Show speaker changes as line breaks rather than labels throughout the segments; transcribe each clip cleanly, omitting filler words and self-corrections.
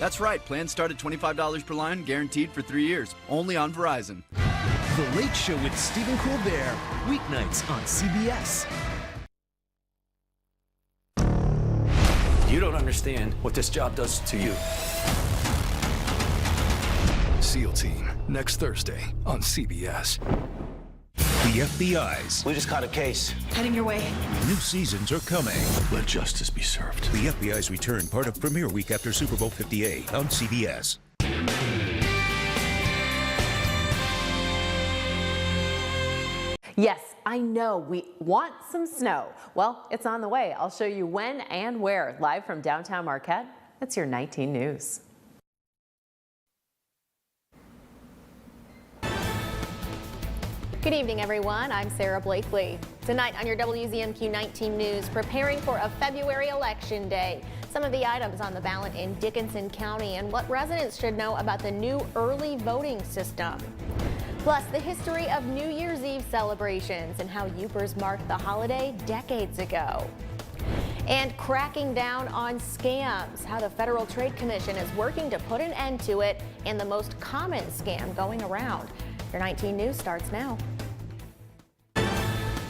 That's right. Plans start at $25 per line, guaranteed for 3 years. Only on Verizon.
The Late Show with Stephen Colbert, weeknights on CBS.
You don't understand what this job does to you.
SEAL Team, next Thursday on CBS. The FBI's
We just caught a case.
Heading your way.
new seasons are coming.
Let justice be served.
The FBI's return, part of premiere week after Super Bowl 58 on CBS.
Yes, I know we want some snow. Well, it's on the way. I'll show you when and where. Live from downtown Marquette, it's your 19 News.
Good evening, everyone. I'm Sarah Blakely. Tonight on your WZMQ 19 News, preparing for a February election day. Some of the items on the ballot in Dickinson County and what residents should know about the new early voting system. Plus, the history of New Year's Eve celebrations and how Upers marked the holiday decades ago. And cracking down on scams, how the Federal Trade Commission is working to put an end to it, and the most common scam going around. Your 19 News starts now.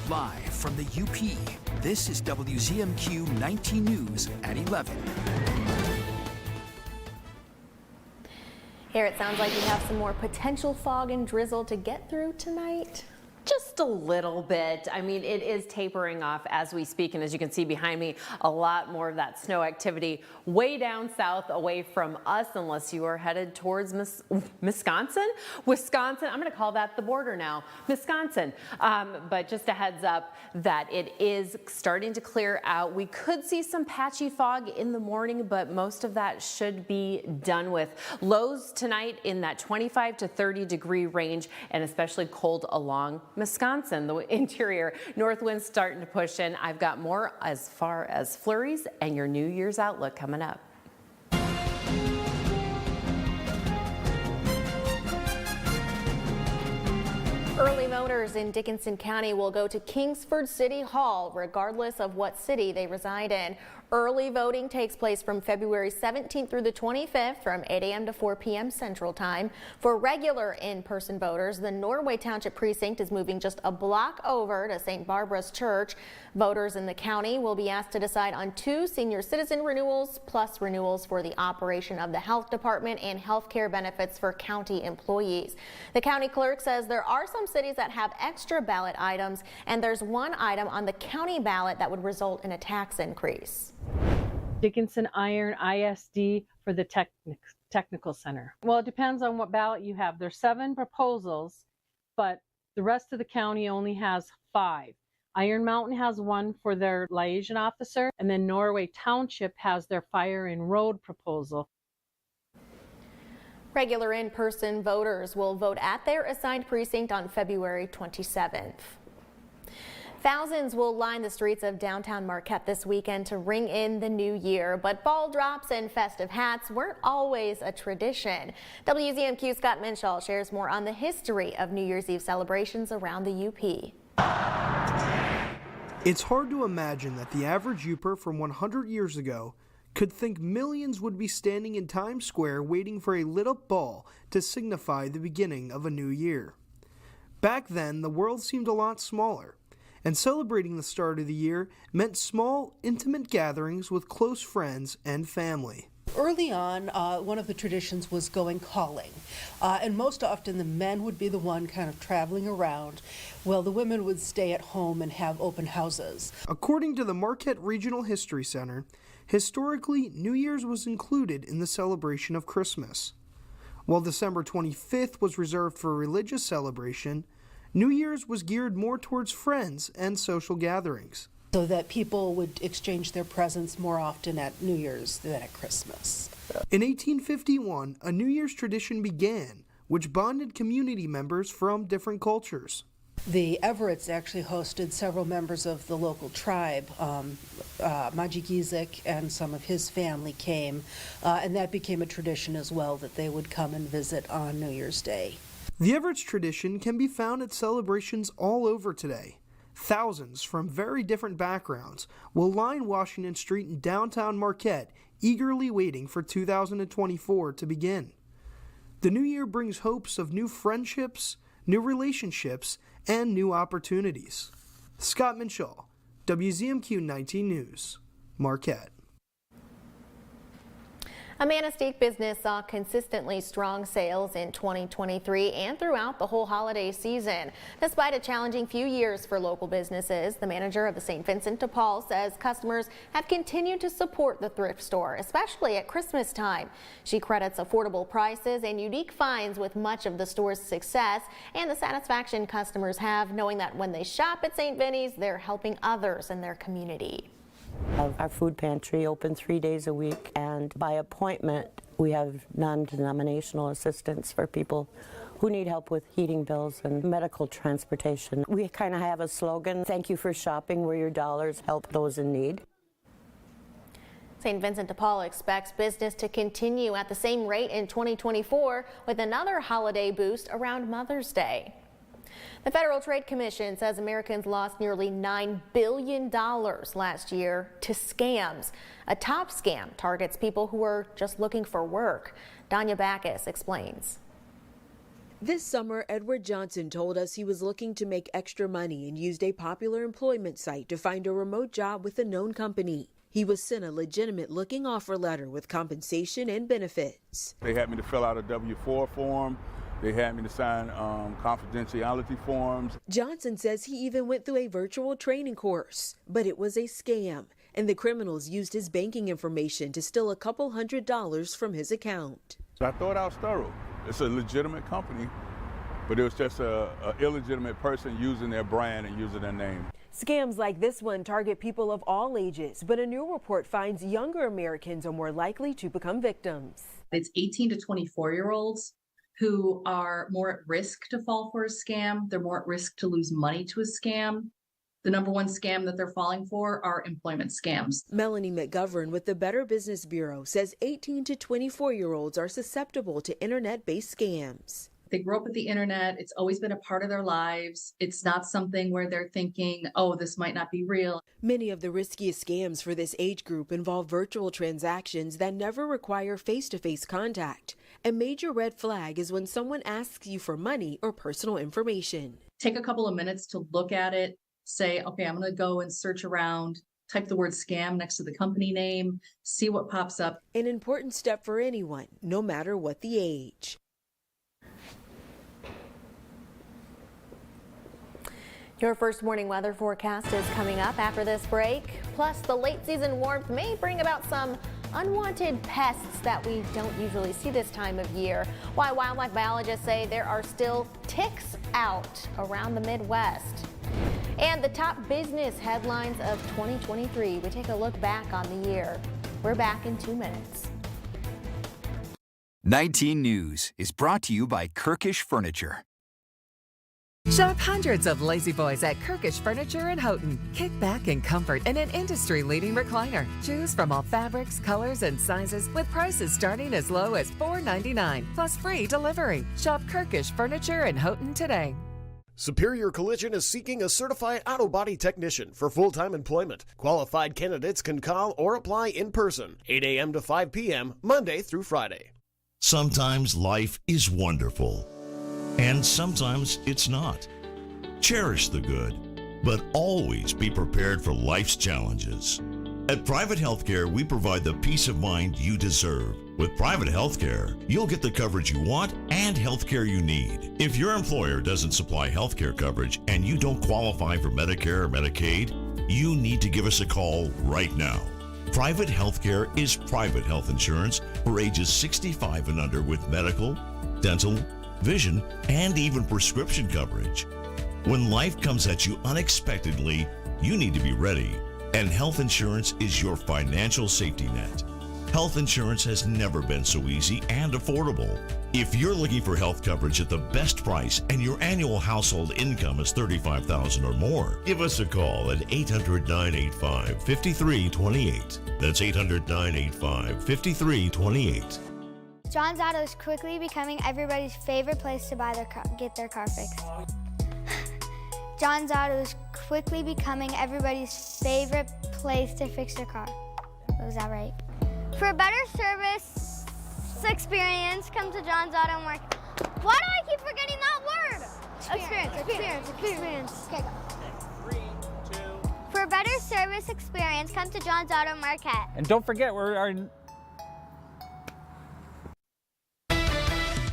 Live from the UP, this is WZMQ 19 News at 11.
Here it sounds like we have some more potential fog and drizzle to get through tonight.
Just a little bit. I mean, it is tapering off as we speak, and as you can see behind me, a lot more of that snow activity way down south away from us, unless you are headed towards Wisconsin. I'm going to call that the border now, Wisconsin. But just a heads up that it is starting to clear out. We could see some patchy fog in the morning, but most of that should be done with. Lows tonight in that 25 to 30 degree range, and especially cold along Wisconsin, the interior. North winds starting to push in. I've got more as far as flurries and your New Year's outlook coming up.
Early voters in Dickinson County will go to Kingsford City Hall regardless of what city they reside in. Early voting takes place from February 17th through the 25th from 8 a.m. to 4 p.m. Central Time. For regular in-person voters, the Norway Township Precinct is moving just a block over to St. Barbara's Church. Voters in the county will be asked to decide on 2 senior citizen renewals plus renewals for the operation of the health department and health care benefits for county employees. The county clerk says there are some cities that have extra ballot items, and there's one item on the county ballot that would result in a tax increase.
Dickinson Iron ISD for the technical center. Well, it depends on what ballot you have. There's 7 proposals, but the rest of the county only has 5. Iron Mountain has 1 for their liaison officer, and then Norway Township has their fire and road proposal.
Regular in-person voters will vote at their assigned precinct on February 27th. Thousands will line the streets of downtown Marquette this weekend to ring in the new year, but ball drops and festive hats weren't always a tradition. WZMQ's Scott Minshaw shares more on the history of New Year's Eve celebrations around the UP.
It's hard to imagine that the average Uper from 100 years ago could think millions would be standing in Times Square waiting for a lit-up ball to signify the beginning of a new year. Back then, the world seemed a lot smaller, and celebrating the start of the year meant small, intimate gatherings with close friends and family.
Early on, one of the traditions was going calling, and most often the men would be the one kind of traveling around, while the women would stay at home and have open houses.
According to the Marquette Regional History Center, historically, New Year's was included in the celebration of Christmas. While December 25th was reserved for religious celebration, New Year's was geared more towards friends and social gatherings,
so that people would exchange their presents more often at New Year's than at Christmas.
In 1851, a New Year's tradition began, which bonded community members from different cultures.
The Everetts actually hosted several members of the local tribe. Maji Gizik and some of his family came, and that became a tradition as well, that they would come and visit on New Year's Day.
The Everett's tradition can be found at celebrations all over today. Thousands from very different backgrounds will line Washington Street in downtown Marquette eagerly waiting for 2024 to begin. The new year brings hopes of new friendships, new relationships, and new opportunities. Scott Minshall, WZMQ 19 News, Marquette.
A Manistee business saw consistently strong sales in 2023 and throughout the whole holiday season. Despite a challenging few years for local businesses, the manager of the St. Vincent de Paul says customers have continued to support the thrift store, especially at Christmas time. She credits affordable prices and unique finds with much of the store's success and the satisfaction customers have knowing that when they shop at St. Vinny's, they're helping others in their community.
Our food pantry open 3 days a week, and by appointment we have non-denominational assistance for people who need help with heating bills and medical transportation. We kind of have a slogan, thank you for shopping where your dollars help those in need.
St. Vincent de Paul expects business to continue at the same rate in 2024 with another holiday boost around Mother's Day. The Federal Trade Commission says Americans lost nearly $9 billion last year to scams. A top scam targets people who are just looking for work. Danya Backus explains.
This summer, Edward Johnson told us he was looking to make extra money and used a popular employment site to find a remote job with a known company. He was sent a legitimate-looking offer letter with compensation and benefits.
They had me to fill out a W-4 form. They had me to sign confidentiality forms.
Johnson says he even went through a virtual training course, but it was a scam, and the criminals used his banking information to steal a couple $100s from his account.
So I thought I was thorough. It's a legitimate company, but it was just an illegitimate person using their brand and using their name.
Scams like this one target people of all ages, but a new report finds younger Americans are more likely to become victims.
It's 18 to 24-year-olds who are more at risk to fall for a scam. They're more at risk to lose money to a scam. The number one scam that they're falling for are employment scams.
Melanie McGovern with the Better Business Bureau says 18 to 24-year-olds are susceptible to internet-based scams.
They grew up with the internet. It's always been a part of their lives. It's not something where they're thinking, oh, this might not be real.
Many of the riskiest scams for this age group involve virtual transactions that never require face-to-face contact. A major red flag is when someone asks you for money or personal information.
Take a couple of minutes to look at it, say, okay, I'm going to go and search around, type the word scam next to the company name, see what pops up.
An important step for anyone, no matter what the age.
Your first morning weather forecast is coming up after this break. Plus, the late season warmth may bring about some unwanted pests that we don't usually see this time of year. Why wildlife biologists say there are still ticks out around the Midwest. And the top business headlines of 2023. We take a look back on the year. We're back in 2 minutes.
19 News is brought to you by Kirkish Furniture.
Shop hundreds of lazy boys at Kirkish Furniture in Houghton. Kick back in comfort in an industry-leading recliner. Choose from all fabrics, colors, and sizes with prices starting as low as $4.99 plus free delivery. Shop Kirkish Furniture in Houghton today.
Superior Collision is seeking a certified auto body technician for full-time employment. Qualified candidates can call or apply in person, 8 a.m. to 5 p.m., Monday through Friday.
Sometimes life is wonderful, and sometimes it's not. Cherish the good, but always be prepared for life's challenges. At Private Healthcare, we provide the peace of mind you deserve. With Private Healthcare, you'll get the coverage you want and healthcare you need. If your employer doesn't supply healthcare coverage and you don't qualify for Medicare or Medicaid, you need to give us a call right now. Private Healthcare is private health insurance for ages 65 and under with medical, dental, vision, and even prescription coverage. When life comes at you unexpectedly, you need to be ready, and health insurance is your financial safety net. Health insurance has never been so easy and affordable. If you're looking for health coverage at the best price and your annual household income is $35,000 or more, give us a call at 800-985-5328. That's 800-985-5328.
John's Auto is quickly becoming everybody's favorite place to get their car fixed. John's Auto is quickly becoming everybody's favorite place to fix their car. Was that right? For a better service experience, come to John's Auto Market. Why do I keep forgetting that word? Experience. Okay, go. 3, 2. For a better service experience, come to John's Auto Market.
And don't forget,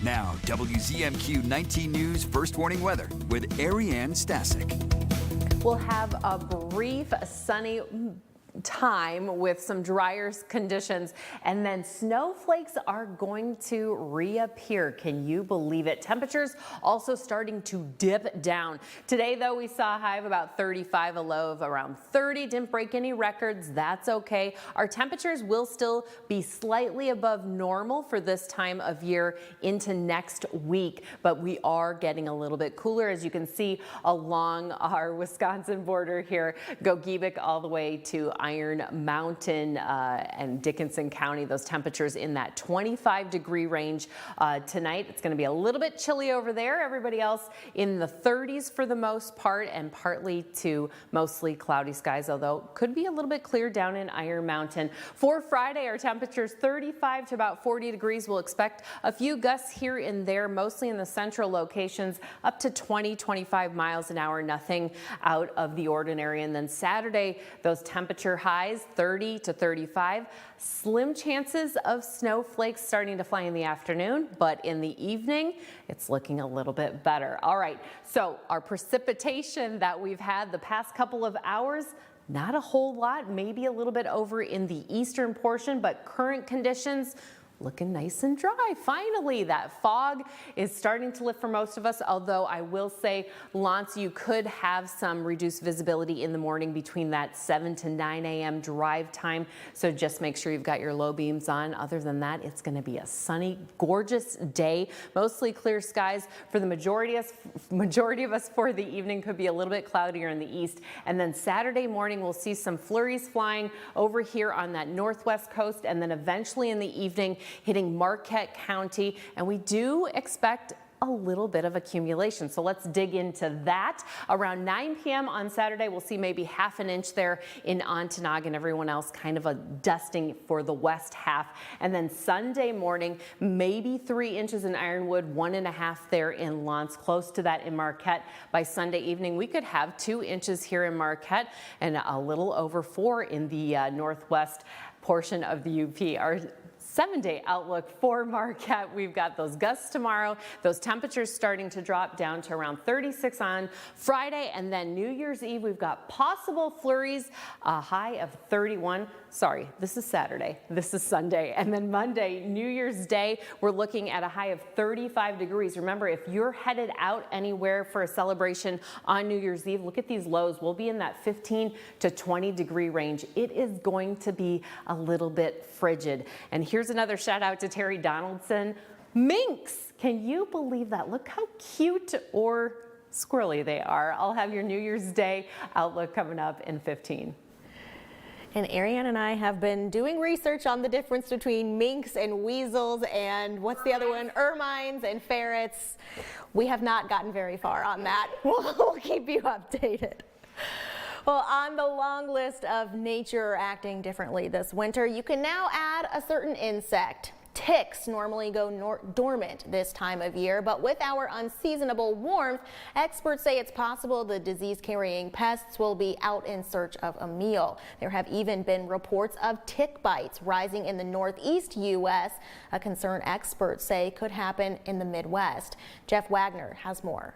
Now, WZMQ 19 News First Warning Weather with Ariane Stasic.
We'll have a brief sunny time with some drier conditions, and then snowflakes are going to reappear. Can you believe it? Temperatures also starting to dip down. Today, though, we saw a high of about 35, a low of around 30. Didn't break any records. That's okay. Our temperatures will still be slightly above normal for this time of year into next week, but we are getting a little bit cooler, as you can see along our Wisconsin border here. Gogebic all the way to Iron Mountain and Dickinson County. Those temperatures in that 25-degree range tonight. It's going to be a little bit chilly over there. Everybody else in the 30s for the most part, and partly to mostly cloudy skies, although could be a little bit clear down in Iron Mountain. For Friday, our temperatures 35 to about 40 degrees. We'll expect a few gusts here and there, mostly in the central locations, up to 20-25 miles an hour. Nothing out of the ordinary. And then Saturday, those temperature highs 30 to 35. Slim chances of snowflakes starting to fly in the afternoon, but in the evening, it's looking a little bit better. All right, so our precipitation that we've had the past couple of hours, not a whole lot, maybe a little bit over in the eastern portion, but current conditions looking nice and dry. Finally, that fog is starting to lift for most of us, although I will say, Lance, you could have some reduced visibility in the morning between that 7 to 9 a.m. drive time, so just make sure you've got your low beams on. Other than that, it's going to be a sunny, gorgeous day. Mostly clear skies for the majority of us for the evening. Could be a little bit cloudier in the east. And then Saturday morning, we'll see some flurries flying over here on that northwest coast, and then eventually in the evening, hitting Marquette County, and we do expect a little bit of accumulation. So let's dig into that. Around 9 p.m. on Saturday, we'll see maybe half an inch there in Ontonagon, and everyone else kind of a dusting for the west half. And then Sunday morning, maybe 3 inches in Ironwood, 1.5 there in Lance, close to that in Marquette. By Sunday evening, we could have 2 inches here in Marquette and a little over 4 in the northwest portion of the UP. Our 7-day outlook for Marquette. We've got those gusts tomorrow, those temperatures starting to drop down to around 36 on Friday, and then New Year's Eve, we've got possible flurries, a high of 31. Sorry, this is Saturday. This is Sunday. And then Monday, New Year's Day, we're looking at a high of 35 degrees. Remember, if you're headed out anywhere for a celebration on New Year's Eve, look at these lows. We'll be in that 15 to 20 degree range. It is going to be a little bit frigid. And here's another shout out to Terry Donaldson. Minks, can you believe that? Look how cute or squirrely they are. I'll have your New Year's Day outlook coming up in 15.
And Ariane and I have been doing research on the difference between minks and weasels and what's the other one? Ermines and ferrets. We have not gotten very far on that. We'll keep you updated. Well, on the long list of nature acting differently this winter, you can now add a certain insect. Ticks normally go dormant this time of year, but with our unseasonable warmth, experts say it's possible the disease-carrying pests will be out in search of a meal. There have even been reports of tick bites rising in the northeast U.S., a concern experts say could happen in the Midwest. Jeff Wagner has more.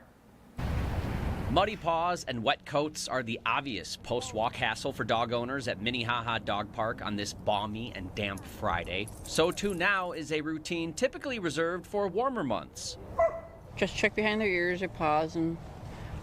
Muddy paws and wet coats are the obvious post-walk hassle for dog owners at Minnehaha Dog Park on this balmy and damp Friday. So too now is a routine typically reserved for warmer months.
Just check behind their ears, their paws, and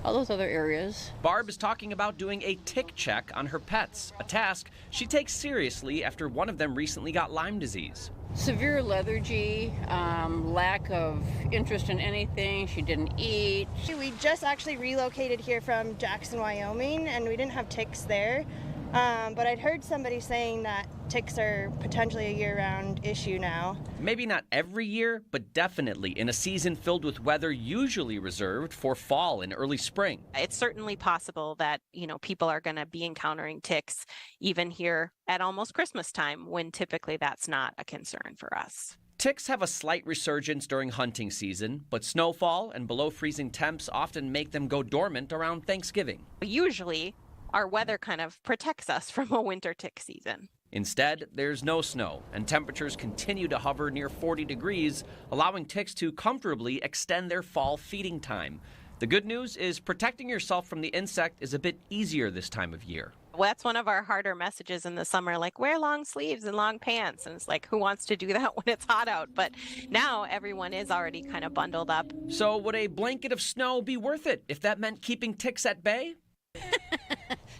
all those other areas.
Barb is talking about doing a tick check on her pets, a task she takes seriously after one of them recently got Lyme disease.
Severe lethargy, lack of interest in anything, she didn't eat.
We just actually relocated here from Jackson, Wyoming, and we didn't have ticks there.
But I'd heard somebody saying that ticks are potentially a year-round issue now.
Maybe not every year, but definitely in a season filled with weather usually reserved for fall and early spring.
It's certainly possible that, people are going to be encountering ticks even here at almost Christmas time, when typically that's not a concern for us.
Ticks have a slight resurgence during hunting season, but snowfall and below freezing temps often make them go dormant around Thanksgiving.
Usually, our weather kind of protects us from a winter tick season.
Instead, there's no snow, and temperatures continue to hover near 40 degrees, allowing ticks to comfortably extend their fall feeding time. The good news is protecting yourself from the insect is a bit easier this time of year.
Well, that's one of our harder messages in the summer, like wear long sleeves and long pants. And it's like, who wants to do that when it's hot out? But now everyone is already kind of bundled up.
So would a blanket of snow be worth it if that meant keeping ticks at bay?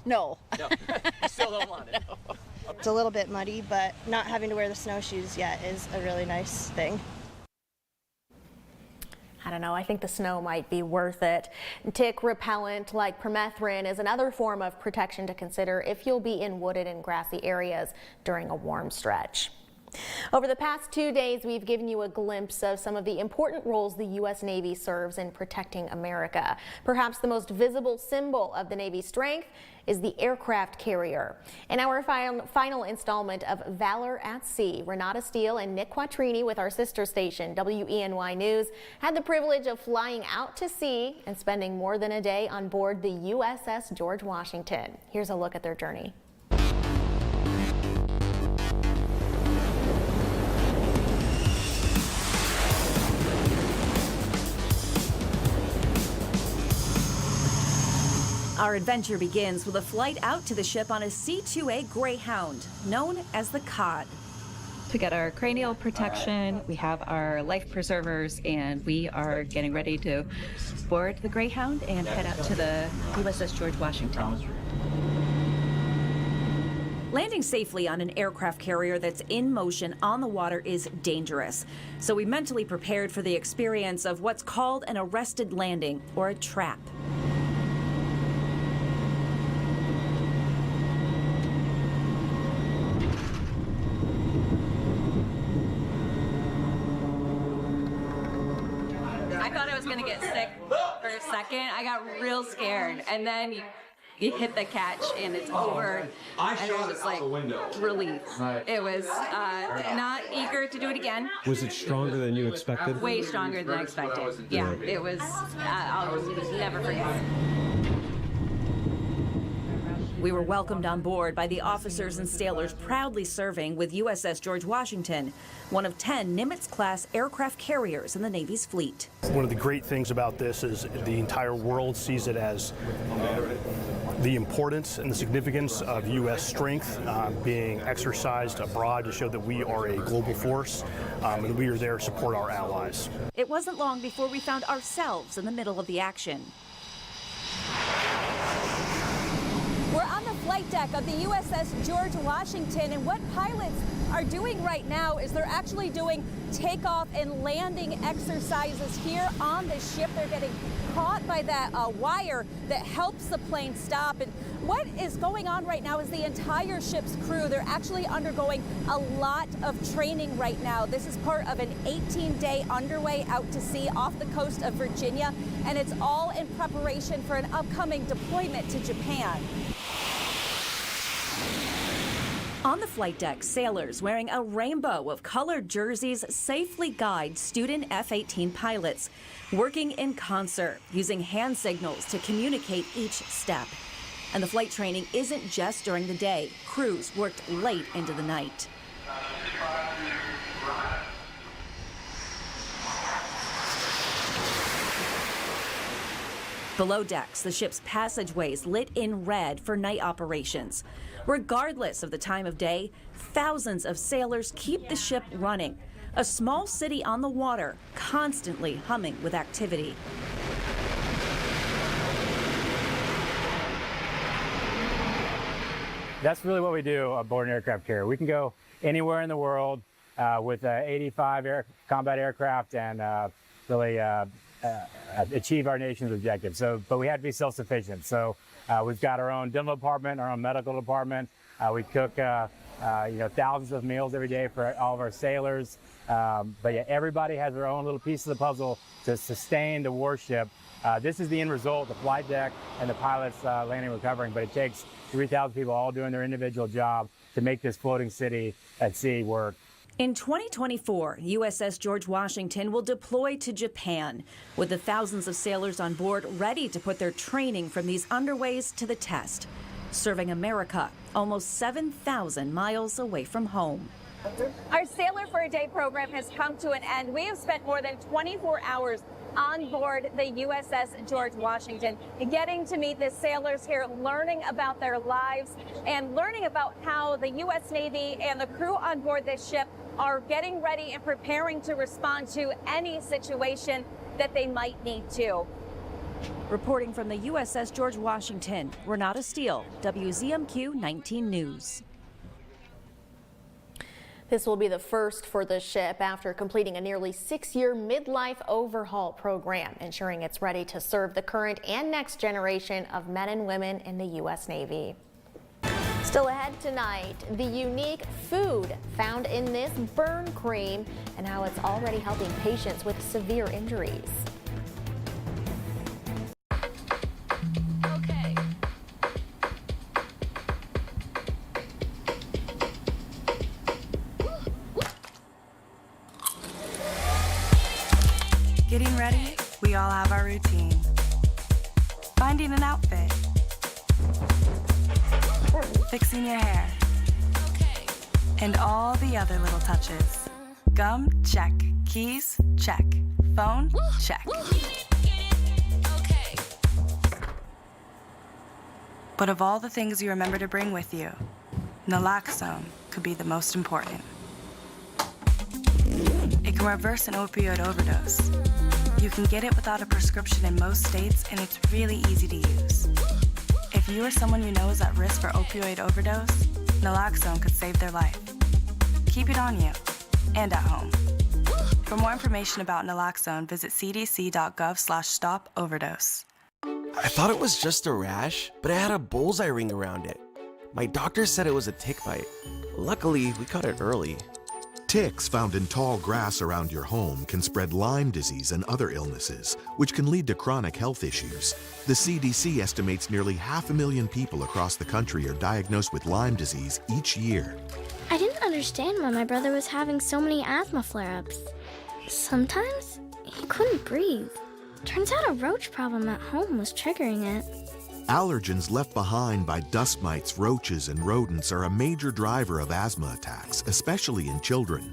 No.
No, you still don't want it.
It's a little bit muddy, but not having to wear the snowshoes yet is a really nice thing.
I don't know, I think the snow might be worth it. Tick repellent like permethrin is another form of protection to consider if you'll be in wooded and grassy areas during a warm stretch. Over the past 2 days, we've given you a glimpse of some of the important roles the U.S. Navy serves in protecting America. Perhaps the most visible symbol of the Navy's strength is the aircraft carrier. In our final installment of Valor at Sea, Renata Steele and Nick Quattrini with our sister station, WENY News, had the privilege of flying out to sea and spending more than a day on board the USS George Washington. Here's a look at their journey.
Our adventure begins with a flight out to the ship on a C-2A Greyhound, known as the Cod.
To get our cranial protection, we have our life preservers, and we are getting ready to board the Greyhound and head out to the USS George Washington.
Landing safely on an aircraft carrier that's in motion on the water is dangerous. So we mentally prepared for the experience of what's called an arrested landing, or a trap.
I thought I was gonna get sick for a second. I got real scared, and then you hit the catch and it's over, and it was like relief. It was not eager to do it again.
Was it stronger than you expected?
Way stronger than I expected. Yeah, it was. I'll never forget.
We were welcomed on board by the officers and sailors proudly serving with USS George Washington, one of 10 Nimitz-class aircraft carriers in the Navy's fleet.
One of the great things about this is the entire world sees it as the importance and the significance of U.S. strength being exercised abroad to show that we are a global force and we are there to support our allies.
It wasn't long before we found ourselves in the middle of the action.
We're on the flight deck of the USS George Washington, and what pilots are doing right now is they're actually doing takeoff and landing exercises here on the ship. They're getting caught by that wire that helps the plane stop. And what is going on right now is the entire ship's crew, they're actually undergoing a lot of training right now. This is part of an 18-day underway out to sea off the coast of Virginia, and it's all in preparation for an upcoming deployment to Japan.
On the flight deck, sailors wearing a rainbow of colored jerseys safely guide student F-18 pilots, working in concert, using hand signals to communicate each step. And the flight training isn't just during the day. Crews worked late into the night. Below decks, the ship's passageways lit in red for night operations. Regardless of the time of day, thousands of sailors keep the ship running. A small city on the water, constantly humming with activity.
That's really what we do aboard an aircraft carrier. We can go anywhere in the world with 85 combat aircraft and really achieve our nation's objectives. But we have to be self-sufficient. So we've got our own dental department, our own medical department. We cook thousands of meals every day for all of our sailors. But yeah, everybody has their own little piece of the puzzle to sustain the warship. This is the end result, the flight deck and the pilots landing and recovering, but it takes 3,000 people all doing their individual job to make this floating city at sea work.
In 2024, USS George Washington will deploy to Japan, with the thousands of sailors on board ready to put their training from these underways to the test, serving America almost 7,000 miles away from home.
Our Sailor for a Day program has come to an end. We have spent more than 24 hours on board the USS George Washington, getting to meet the sailors here, learning about their lives and learning about how the U.S. Navy and the crew on board this ship are getting ready and preparing to respond to any situation that they might need to.
Reporting from the USS George Washington, Renata Steele, WZMQ 19 News.
This will be the first for the ship after completing a nearly 6-year midlife overhaul program, ensuring it's ready to serve the current and next generation of men and women in the U.S. Navy. Still ahead tonight, the unique food found in this burn cream and how it's already helping patients with severe injuries.
Getting ready, we all have our routine. Finding an outfit. Fixing your hair. And all the other little touches. Gum, check. Keys, check. Phone, check. But of all the things you remember to bring with you, naloxone could be the most important. It can reverse an opioid overdose. You can get it without a prescription in most states, and it's really easy to use. If you or someone you know is at risk for opioid overdose, naloxone could save their life. Keep it on you and at home. For more information about naloxone, visit cdc.gov/stop-overdose.
I thought it was just a rash, but it had a bullseye ring around it. My doctor said it was a tick bite. Luckily, we caught it early.
Ticks found in tall grass around your home can spread Lyme disease and other illnesses, which can lead to chronic health issues. The CDC estimates nearly 500,000 people across the country are diagnosed with Lyme disease each year.
I didn't understand why my brother was having so many asthma flare-ups. Sometimes he couldn't breathe. Turns out a roach problem at home was triggering it.
Allergens left behind by dust mites, roaches, and rodents are a major driver of asthma attacks, especially in children.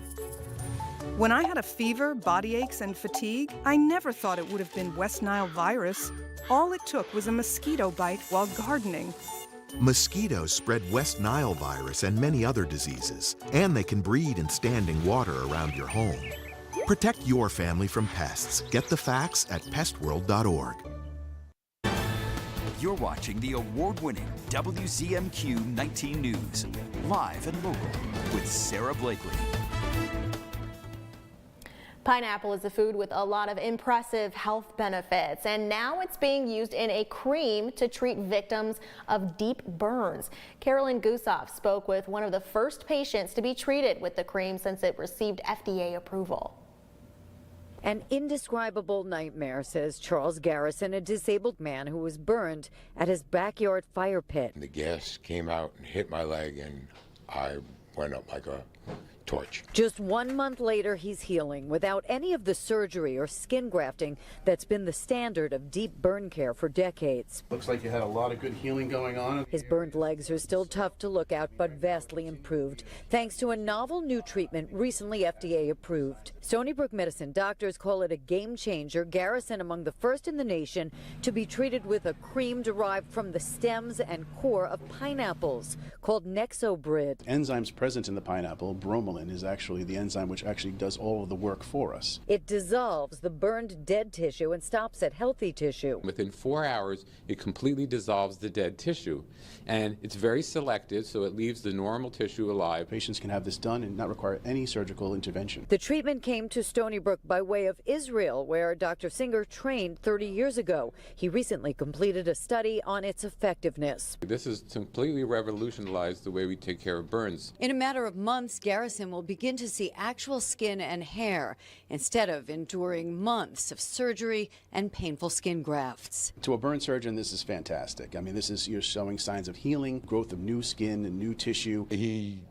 When I had a fever, body aches, and fatigue, I never thought it would have been West Nile virus. All it took was a mosquito bite while gardening.
Mosquitoes spread West Nile virus and many other diseases, and they can breed in standing water around your home. Protect your family from pests. Get the facts at pestworld.org.
You're watching the award-winning WZMQ 19 News, live and local with Sarah Blakely.
Pineapple is a food with a lot of impressive health benefits, and now it's being used in a cream to treat victims of deep burns. Carolyn Gusoff spoke with one of the first patients to be treated with the cream since it received FDA approval.
An indescribable nightmare, says Charles Garrison, a disabled man who was burned at his backyard fire pit.
The gas came out and hit my leg, and I went up like a torch.
Just 1 month later, he's healing without any of the surgery or skin grafting that's been the standard of deep burn care for decades.
Looks like you had a lot of good healing going on.
His burned legs are still tough to look at, but vastly improved, thanks to a novel new treatment recently FDA approved. Stony Brook Medicine doctors call it a game changer. Garrison among the first in the nation to be treated with a cream derived from the stems and core of pineapples called Nexobrid.
Enzymes present in the pineapple, bromelain, inulin is actually the enzyme which actually does all of the work for us.
It dissolves the burned dead tissue and stops at healthy tissue.
Within 4 hours, it completely dissolves the dead tissue. And it's very selective, so it leaves the normal tissue alive.
Patients can have this done and not require any surgical intervention.
The treatment came to Stony Brook by way of Israel, where Dr. Singer trained 30 years ago. He recently completed a study on its effectiveness.
This has completely revolutionized the way we take care of burns.
In a matter of months, Garrison will begin to see actual skin and hair instead of enduring months of surgery and painful skin grafts.
To a burn surgeon, this is fantastic. I mean, you're showing signs of healing, growth of new skin and new tissue.
He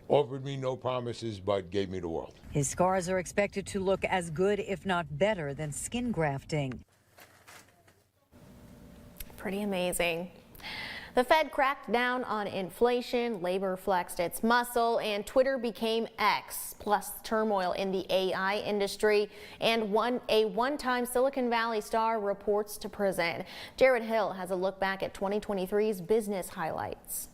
offered me no promises, but gave me the world.
His scars are expected to look as good, if not better, than skin grafting.
Pretty amazing. The Fed cracked down on inflation, labor flexed its muscle, and Twitter became X, plus turmoil in the AI industry, and a one-time Silicon Valley star reports to prison. Jared Hill has a look back at 2023's business highlights.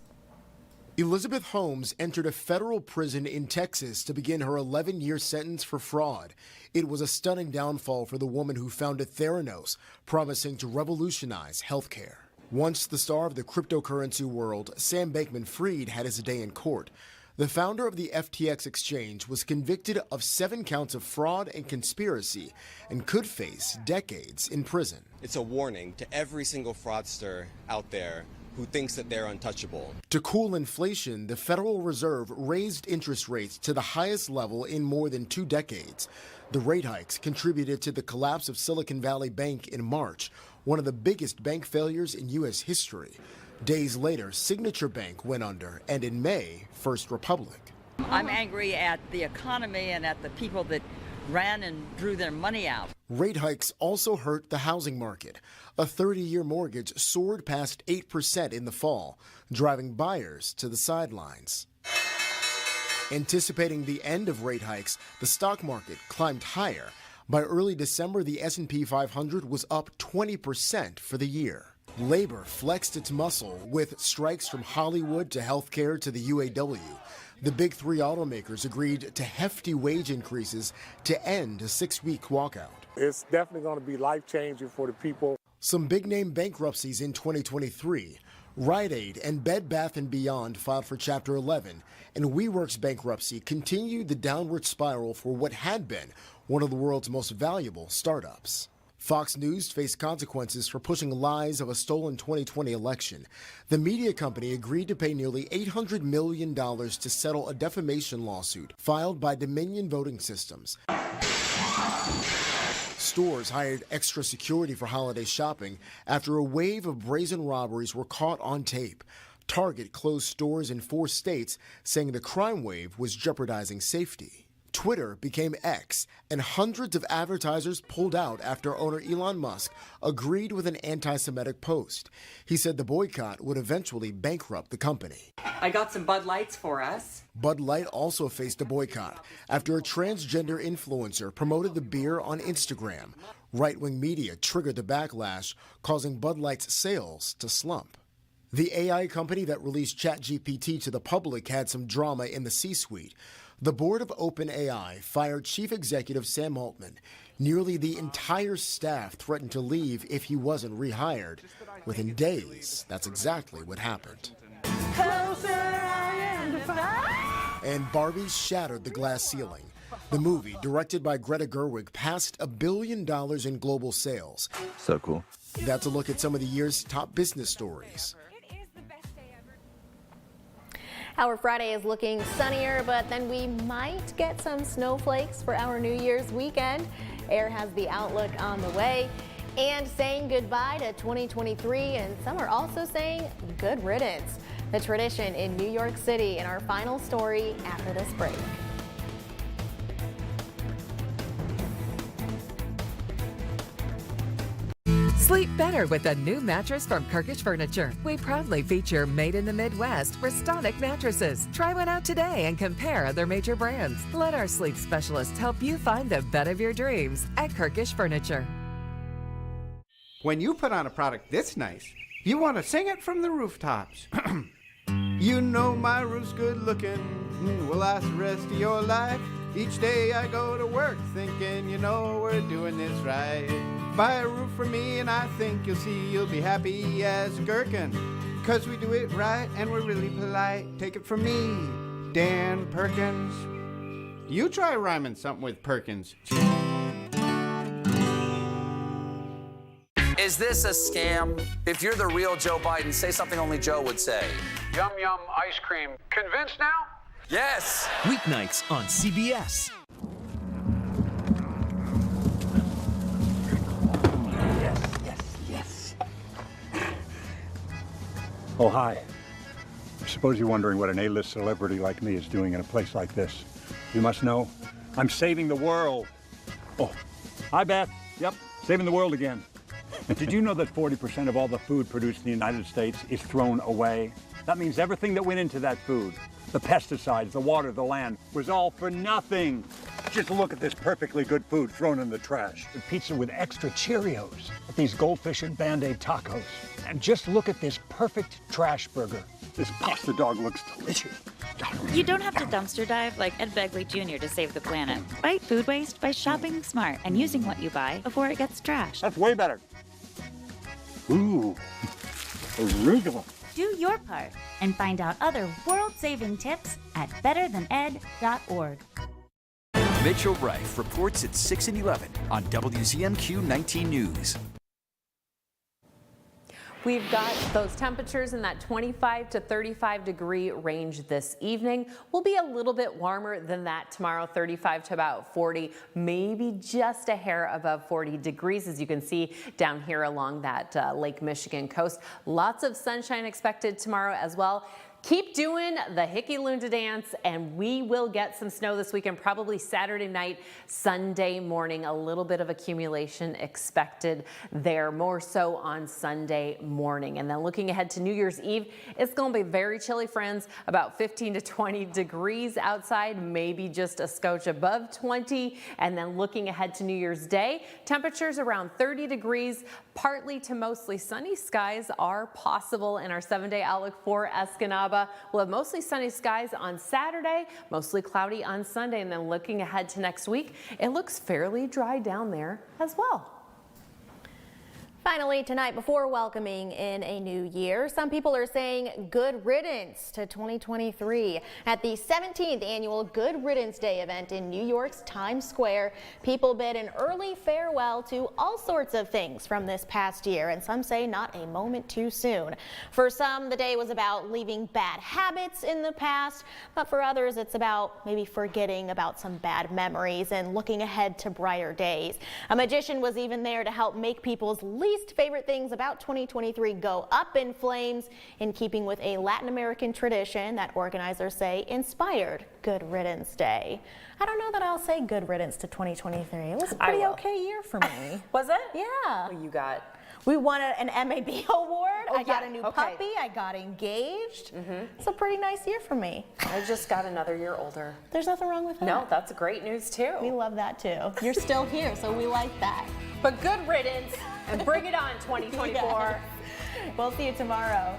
Elizabeth Holmes entered a federal prison in Texas to begin her 11-year sentence for fraud. It was a stunning downfall for the woman who founded Theranos, promising to revolutionize healthcare. Once the star of the cryptocurrency world, Sam Bankman-Fried had his day in court. The founder of the FTX exchange was convicted of 7 counts of fraud and conspiracy and could face decades in prison.
It's a warning to every single fraudster out there who thinks that they're untouchable.
To cool inflation, the Federal Reserve raised interest rates to the highest level in more than 2 decades. The rate hikes contributed to the collapse of Silicon Valley Bank in March, one of the biggest bank failures in U.S. history. Days later, Signature Bank went under, and in May, First Republic.
I'm angry at the economy and at the people that ran and drew their money out.
Rate hikes also hurt the housing market. A 30-year mortgage soared past 8% in the fall, driving buyers to the sidelines. Anticipating the end of rate hikes, the stock market climbed higher. By early December, the S&P 500 was up 20% for the year. Labor flexed its muscle with strikes from Hollywood to healthcare to the UAW. The big 3 automakers agreed to hefty wage increases to end a 6-week walkout.
It's definitely going to be life-changing for the people.
Some big-name bankruptcies in 2023. Rite Aid and Bed Bath & Beyond filed for Chapter 11, and WeWork's bankruptcy continued the downward spiral for what had been one of the world's most valuable startups. Fox News faced consequences for pushing lies of a stolen 2020 election. The media company agreed to pay nearly $800 million to settle a defamation lawsuit filed by Dominion Voting Systems. Stores hired extra security for holiday shopping after a wave of brazen robberies were caught on tape. Target closed stores in 4 states, saying the crime wave was jeopardizing safety. Twitter became X, and hundreds of advertisers pulled out after owner Elon Musk agreed with an anti-Semitic post. He said the boycott would eventually bankrupt the company.
I got some Bud Lights for us.
Bud Light also faced a boycott after a transgender influencer promoted the beer on Instagram. Right-wing media triggered the backlash, causing Bud Light's sales to slump. The AI company that released ChatGPT to the public had some drama in the C-suite. The board of OpenAI fired Chief Executive Sam Altman. Nearly the entire staff threatened to leave if he wasn't rehired. Within days, that's exactly what happened. And Barbie shattered the glass ceiling. The movie, directed by Greta Gerwig, passed $1 billion in global sales.
So cool.
That's a look at some of the year's top business stories.
Our Friday is looking sunnier, but then we might get some snowflakes for our New Year's weekend. Air has the outlook on the way and saying goodbye to 2023, and some are also saying good riddance. The tradition in New York City in our final story after this break.
Sleep better with a new mattress from Kirkish Furniture. We proudly feature Made in the Midwest Restonic mattresses. Try one out today and compare other major brands. Let our sleep specialists help you find the bed of your dreams at Kirkish Furniture.
When you put on a product this nice, you want to sing it from the rooftops.
You know my roof's good looking, will last the rest of your life. Each day I go to work thinking, you know, we're doing this right. Buy a roof for me and I think you'll see you'll be happy as a gherkin. 'Cause we do it right and we're really polite. Take it from me, Dan Perkins. You try rhyming something with Perkins.
Is this a scam? If you're the real Joe Biden, say something only Joe would say.
Yum yum ice cream. Convinced now?
Yes.
Weeknights on CBS.
Yes. Oh, hi. I suppose you're wondering what an A-list celebrity like me is doing in a place like this. You must know, I'm saving the world. Oh, hi, Beth. Yep, saving the world again. Did you know that 40% of all the food produced in the United States is thrown away? That means everything that went into that food, the pesticides, the water, the land, was all for nothing. Just look at this perfectly good food thrown in the trash. The pizza with extra Cheerios, these goldfish and Band-Aid tacos. And just look at this perfect trash burger. This pasta dog looks delicious.
You don't have to dumpster dive like Ed Begley Jr. to save the planet. Fight food waste by shopping smart and using what you buy before it gets trashed.
That's way better. Ooh, arugula.
Do your part and find out other world-saving tips at betterthaned.org.
Mitchell Reif reports at 6 and 11 on WZMQ 19 News.
We've got those temperatures in that 25 to 35 degree range this evening. We'll be a little bit warmer than that tomorrow, 35 to about 40, maybe just a hair above 40 degrees, as you can see down here along that Lake Michigan coast. Lots of sunshine expected tomorrow as well. Keep doing the Hickey Lunda dance, and we will get some snow this weekend, probably Saturday night, Sunday morning. A little bit of accumulation expected there, more so on Sunday morning. And then looking ahead to New Year's Eve, it's going to be very chilly, friends, about 15 to 20 degrees outside, maybe just a scotch above 20. And then looking ahead to New Year's Day, temperatures around 30 degrees, partly to mostly sunny skies are possible in our 7-day outlook for Escanaba. We'll have mostly sunny skies on Saturday, mostly cloudy on Sunday, and then looking ahead to next week, it looks fairly dry down there as well.
Finally, tonight, before welcoming in a new year, some people are saying good riddance to 2023. At the 17th annual Good Riddance Day event in New York's Times Square, people bid an early farewell to all sorts of things from this past year, and some say not a moment too soon. For some, the day was about leaving bad habits in the past, but for others, it's about maybe forgetting about some bad memories and looking ahead to brighter days. A magician was even there to help make people's least favorite things about 2023 go up in flames, in keeping with a Latin American tradition that organizers say inspired Good Riddance Day. I don't know that I'll say good riddance to 2023. It was a pretty okay year for me.
Was it?
Yeah.
Well, you got...
We won an MAB award.
Oh,
I got
yeah.
a new
Okay.
puppy. I got engaged. It's a pretty nice year for me.
I just got another year older.
There's nothing wrong with that.
No, that's great news too.
We love that too. You're still here, so we like that.
But good riddance and bring it on 2024.
Yes. We'll see you tomorrow.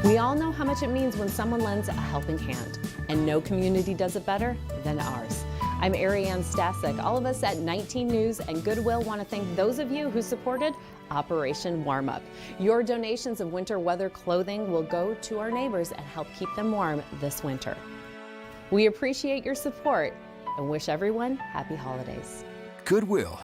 We all know how much it means when someone lends a helping hand, and no community does it better than ours. I'm Ariane Stasek. All of us at 19 News and Goodwill want to thank those of you who supported Operation Warm Up. Your donations of winter weather clothing will go to our neighbors and help keep them warm this winter. We appreciate your support and wish everyone happy holidays.
Goodwill,